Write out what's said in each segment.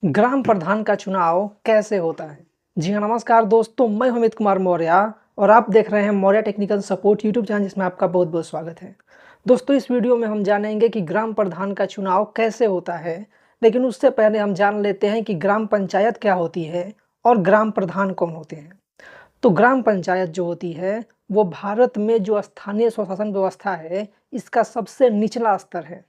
ग्राम प्रधान का चुनाव कैसे होता है? जी हाँ, नमस्कार दोस्तों, मैं अमित कुमार मौर्य और आप देख रहे हैं Maurya technical support YouTube channel, जिसमें आपका बहुत बहुत स्वागत है। दोस्तों, इस वीडियो में हम जानेंगे कि ग्राम प्रधान का चुनाव कैसे होता है, लेकिन उससे पहले हम जान लेते हैं कि ग्राम पंचायत क्या होती है और ग्राम प्रधान कौन होते हैं। तो ग्राम पंचायत जो होती है वो भारत में जो स्थानीय स्वशासन व्यवस्था है, इसका सबसे निचला स्तर है।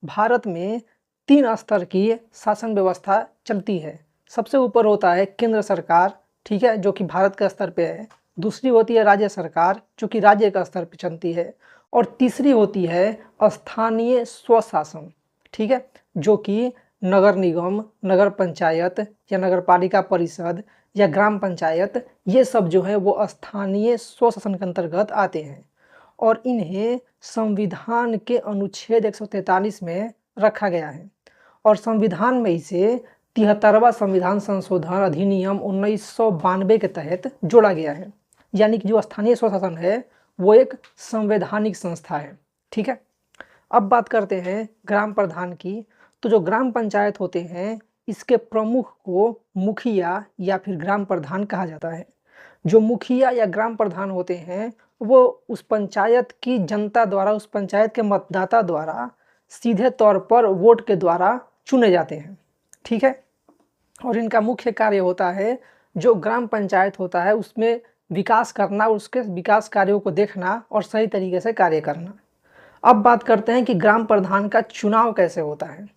भारत में 3 स्तर की शासन व्यवस्था चलती है। सबसे ऊपर होता है केंद्र सरकार, ठीक है, जो कि भारत के स्तर पे है। दूसरी होती है राज्य सरकार, जो कि राज्य का स्तर पे चलती है। और तीसरी होती है स्थानीय स्वशासन, ठीक है, जो कि नगर निगम, नगर पंचायत या नगर पालिका परिषद या ग्राम पंचायत, ये सब जो है वो स्थानीय स्वशासन के अंतर्गत आते हैं। और इन्हें संविधान के अनुच्छेद 143 में रखा गया है। और संविधान में इसे 73वां संविधान संशोधन अधिनियम 1992 के तहत जोड़ा गया है। यानी कि जो स्थानीय स्वशासन है वो एक संवैधानिक संस्था है, ठीक है। अब बात करते हैं ग्राम प्रधान की। तो जो ग्राम पंचायत होते हैं, इसके प्रमुख को मुखिया या फिर ग्राम प्रधान कहा जाता है। जो मुखिया या ग्राम प्रधान होते हैं वो उस पंचायत की जनता द्वारा, उस पंचायत के मतदाता द्वारा सीधे तौर पर वोट के द्वारा चुने जाते हैं, ठीक है। और इनका मुख्य कार्य होता है, जो ग्राम पंचायत होता है उसमें विकास करना, उसके विकास कार्यों को देखना और सही तरीके से कार्य करना। अब बात करते हैं कि ग्राम प्रधान का चुनाव कैसे होता है।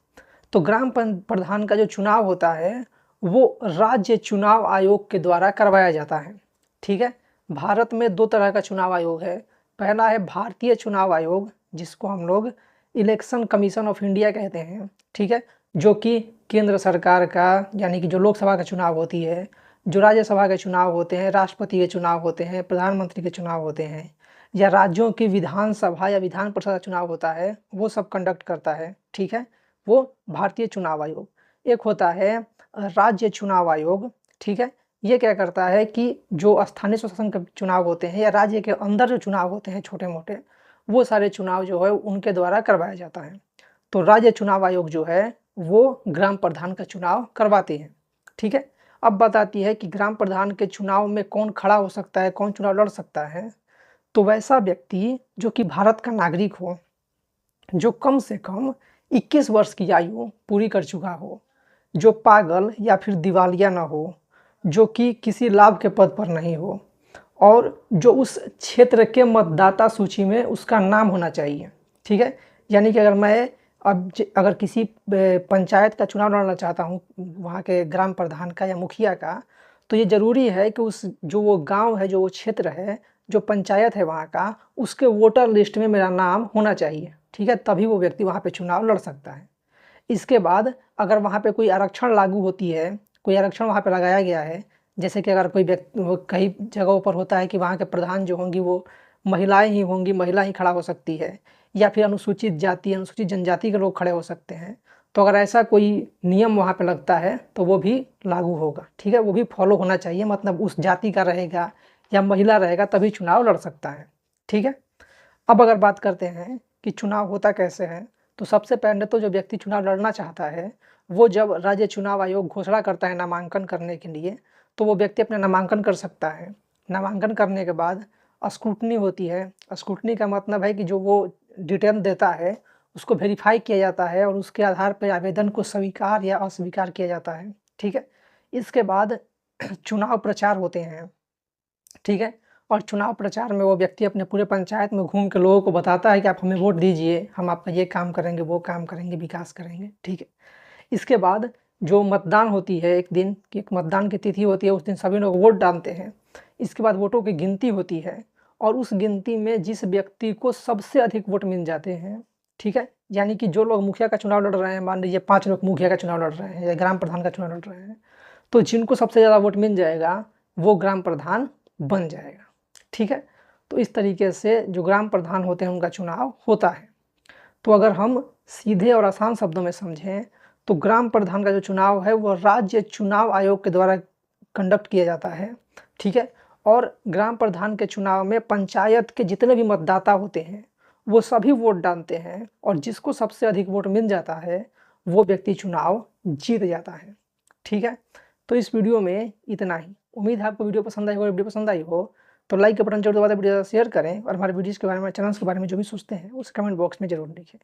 तो ग्राम प्रधान का जो चुनाव होता है वो राज्य चुनाव आयोग के द्वारा करवाया जाता है, ठीक है। भारत में 2 तरह का चुनाव आयोग है। पहला है भारतीय चुनाव आयोग, जिसको हम लोग इलेक्शन कमीशन ऑफ इंडिया कहते हैं, ठीक है, जो कि केंद्र सरकार का, यानी कि जो लोकसभा का चुनाव होती है, जो राज्यसभा के चुनाव होते हैं, राष्ट्रपति के चुनाव होते हैं, प्रधानमंत्री के चुनाव होते हैं, या राज्यों की विधानसभा या विधान परिषद का चुनाव होता है, वो सब कंडक्ट करता है, ठीक है, वो भारतीय चुनाव आयोग। एक होता है राज्य चुनाव आयोग, ठीक है। ये क्या करता है कि जो स्थानीय स्वशासन के चुनाव होते हैं या राज्य के अंदर जो चुनाव होते हैं छोटे मोटे, वो सारे चुनाव जो है उनके द्वारा करवाया जाता है। तो राज्य चुनाव आयोग जो है वो ग्राम प्रधान का चुनाव करवाते हैं, ठीक है। अब बताती है कि ग्राम प्रधान के चुनाव में कौन खड़ा हो सकता है, कौन चुनाव लड़ सकता है। तो वैसा व्यक्ति जो कि भारत का नागरिक हो, जो कम से कम 21 वर्ष की आयु पूरी कर चुका हो, जो पागल या फिर दिवालिया ना हो, जो कि किसी लाभ के पद पर नहीं हो, और जो उस क्षेत्र के मतदाता सूची में उसका नाम होना चाहिए, ठीक है। यानी कि अगर मैं अगर किसी पंचायत का चुनाव लड़ना चाहता हूँ, वहाँ के ग्राम प्रधान का या मुखिया का, तो ये ज़रूरी है कि उस जो वो गांव है, जो वो क्षेत्र है, जो पंचायत है वहाँ का, उसके वोटर लिस्ट में मेरा नाम होना चाहिए, ठीक है, तभी वो व्यक्ति वहाँ पे चुनाव लड़ सकता है। इसके बाद अगर वहाँ पे कोई आरक्षण लागू होती है, कोई आरक्षण वहाँ पे लगाया गया है, जैसे कि अगर कोई व्यक्ति, कई जगहों पर होता है कि वहाँ के प्रधान जो होंगी वो महिलाएं ही होंगी, महिला ही खड़ा हो सकती है, या फिर अनुसूचित जाति, अनुसूचित जनजाति के लोग खड़े हो सकते हैं। तो अगर ऐसा कोई नियम वहाँ पे लगता है तो वो भी लागू होगा, ठीक है, वो भी फॉलो होना चाहिए। मतलब उस जाति का रहेगा या महिला रहेगा तभी चुनाव लड़ सकता है, ठीक है। अब अगर बात करते हैं कि चुनाव होता कैसे है, तो सबसे पहले तो जो व्यक्ति चुनाव लड़ना चाहता है, वो जब राज्य चुनाव आयोग घोषणा करता है नामांकन करने के लिए, तो वो व्यक्ति अपना नामांकन कर सकता है। नामांकन करने के बाद स्क्रूटनी होती है। स्क्रूटनी का मतलब है कि जो वो डिटेल देता है उसको वेरीफाई किया जाता है और उसके आधार पर आवेदन को स्वीकार या अस्वीकार किया जाता है, ठीक है। इसके बाद चुनाव प्रचार होते हैं, ठीक है। और चुनाव प्रचार में वो व्यक्ति अपने पूरे पंचायत में घूम के लोगों को बताता है कि आप हमें वोट दीजिए, हम आपका ये काम करेंगे, वो काम करेंगे, विकास करेंगे, ठीक है। इसके बाद जो मतदान होती है, एक दिन की एक मतदान की तिथि होती है, उस दिन सभी लोग वोट डालते हैं। इसके बाद वोटों की गिनती होती है और उस गिनती में जिस व्यक्ति को सबसे अधिक वोट मिल जाते हैं, ठीक है, यानी कि जो लोग मुखिया का चुनाव लड़ रहे हैं, मान लीजिए 5 लोग मुखिया का चुनाव लड़ रहे हैं या ग्राम प्रधान का चुनाव लड़ रहे हैं, तो जिनको सबसे ज़्यादा वोट मिल जाएगा वो ग्राम प्रधान बन जाएगा, ठीक है। तो इस तरीके से जो ग्राम प्रधान होते हैं उनका चुनाव होता है। तो अगर हम सीधे और आसान शब्दों में समझें तो ग्राम प्रधान का जो चुनाव है वो राज्य चुनाव आयोग के द्वारा कंडक्ट किया जाता है, ठीक है। और ग्राम प्रधान के चुनाव में पंचायत के जितने भी मतदाता होते हैं वो सभी वोट डालते हैं और जिसको सबसे अधिक वोट मिल जाता है वो व्यक्ति चुनाव जीत जाता है। ठीक है, तो इस वीडियो में इतना ही। उम्मीद है आपको वीडियो पसंद आई हो। वीडियो पसंद आई हो तो लाइक का बटन जरूर दबा दें, वीडियो शेयर करें और हमारे वीडियोज़ के बारे में, चैनल्स के बारे में जो भी सोचते हैं उस कमेंट बॉक्स में जरूर लिखें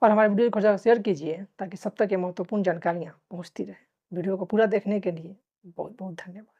और हमारे वीडियो को ज़्यादा शेयर कीजिए ताकि सब तक ये महत्वपूर्ण जानकारियाँ पहुँचती रहें। वीडियो को पूरा देखने के लिए बहुत बहुत धन्यवाद।